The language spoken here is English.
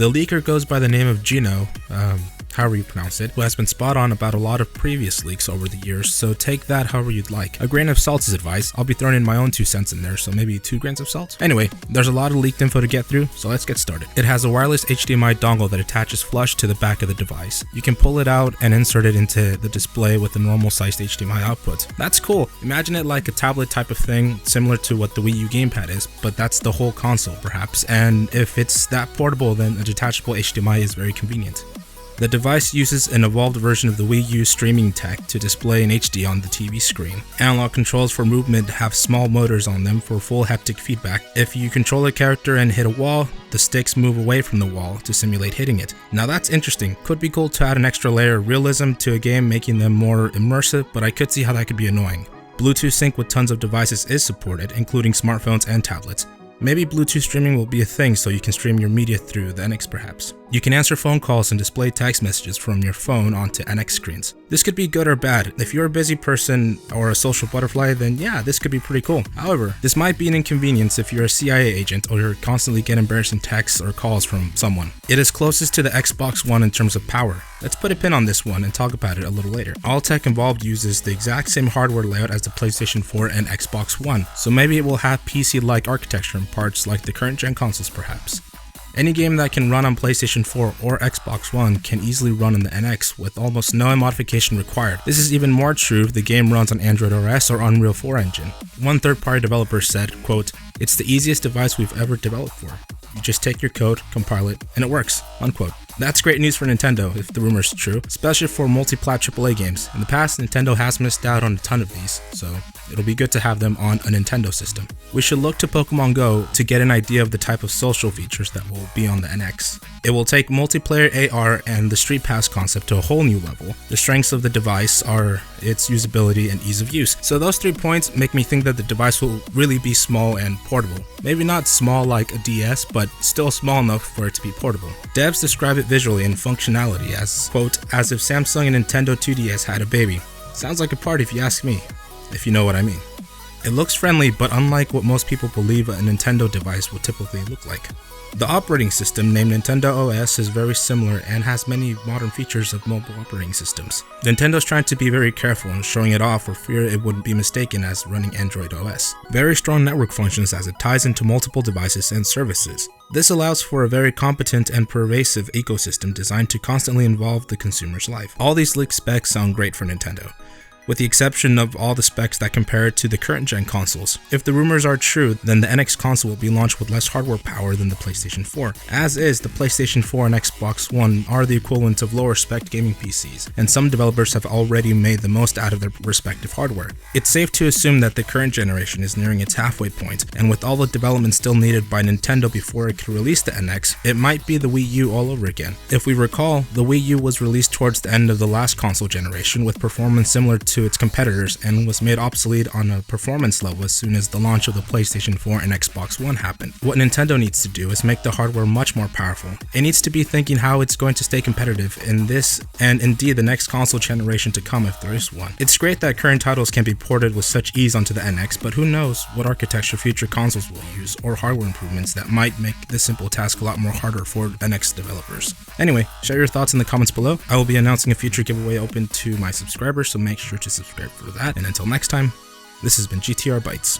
The leaker goes by the name of Gino, however you pronounce it, who has been spot on about a lot of previous leaks over the years, so take that however you'd like. A grain of salt is advice. I'll be throwing in my own 2 cents in there, so maybe 2 grains of salt. Anyway, there's a lot of leaked info to get through, so let's get started. It has a wireless HDMI dongle that attaches flush to the back of the device. You can pull it out and insert it into the display with a normal sized HDMI output. That's cool. Imagine it like a tablet type of thing, similar to what the Wii U gamepad is, but that's the whole console perhaps, and if it's that portable, then a detachable HDMI is very convenient. The device uses an evolved version of the Wii U streaming tech to display in HD on the TV screen. Analog controls for movement have small motors on them for full haptic feedback. If you control a character and hit a wall, the sticks move away from the wall to simulate hitting it. Now that's interesting. Could be cool to add an extra layer of realism to a game, making them more immersive, but I could see how that could be annoying. Bluetooth sync with tons of devices is supported, including smartphones and tablets. Maybe Bluetooth streaming will be a thing so you can stream your media through the NX perhaps. You can answer phone calls and display text messages from your phone onto NX screens. This could be good or bad. If you're a busy person or a social butterfly, then yeah, this could be pretty cool. However, this might be an inconvenience if you're a CIA agent or you're constantly getting embarrassing texts or calls from someone. It is closest to the Xbox One in terms of power. Let's put a pin on this one and talk about it a little later. All tech involved uses the exact same hardware layout as the PlayStation 4 and Xbox One, so maybe it will have PC-like architecture and parts like the current gen consoles perhaps. Any game that can run on PlayStation 4 or Xbox One can easily run on the NX with almost no modification required. This is even more true if the game runs on Android OS or Unreal 4 engine. One third-party developer said, quote, "It's the easiest device we've ever developed for. You just take your code, compile it, and it works," unquote. That's great news for Nintendo, if the rumor's true, especially for multi-plat AAA games. In the past, Nintendo has missed out on a ton of these, so it'll be good to have them on a Nintendo system. We should look to Pokemon Go to get an idea of the type of social features that will be on the NX. It will take multiplayer AR and the Street Pass concept to a whole new level. The strengths of the device are its usability and ease of use. So those 3 points make me think that the device will really be small and portable. Maybe not small like a DS, but still small enough for it to be portable. Devs describe it visually and functionality as, quote, "as if Samsung and Nintendo 2DS had a baby." Sounds like a party if you ask me, if you know what I mean. It looks friendly, but unlike what most people believe a Nintendo device would typically look like. The operating system, named Nintendo OS, is very similar and has many modern features of mobile operating systems. Nintendo's trying to be very careful in showing it off for fear it would be mistaken as running Android OS. Very strong network functions as it ties into multiple devices and services. This allows for a very competent and pervasive ecosystem designed to constantly involve the consumer's life. All these leaked specs sound great for Nintendo, with the exception of all the specs that compare it to the current gen consoles. If the rumors are true, then the NX console will be launched with less hardware power than the PlayStation 4. As is, the PlayStation 4 and Xbox One are the equivalent of lower spec gaming PCs, and some developers have already made the most out of their respective hardware. It's safe to assume that the current generation is nearing its halfway point, and with all the development still needed by Nintendo before it could release the NX, it might be the Wii U all over again. If we recall, the Wii U was released towards the end of the last console generation with performance similar to its competitors and was made obsolete on a performance level as soon as the launch of the PlayStation 4 and Xbox One happened. What Nintendo needs to do is make the hardware much more powerful. It needs to be thinking how it's going to stay competitive in this and indeed the next console generation to come if there is one. It's great that current titles can be ported with such ease onto the NX, but who knows what architecture future consoles will use or hardware improvements that might make this simple task a lot more harder for NX developers. Anyway, share your thoughts in the comments below. I will be announcing a future giveaway open to my subscribers, so make sure to subscribe for that. And until next time, this has been GTRBytes.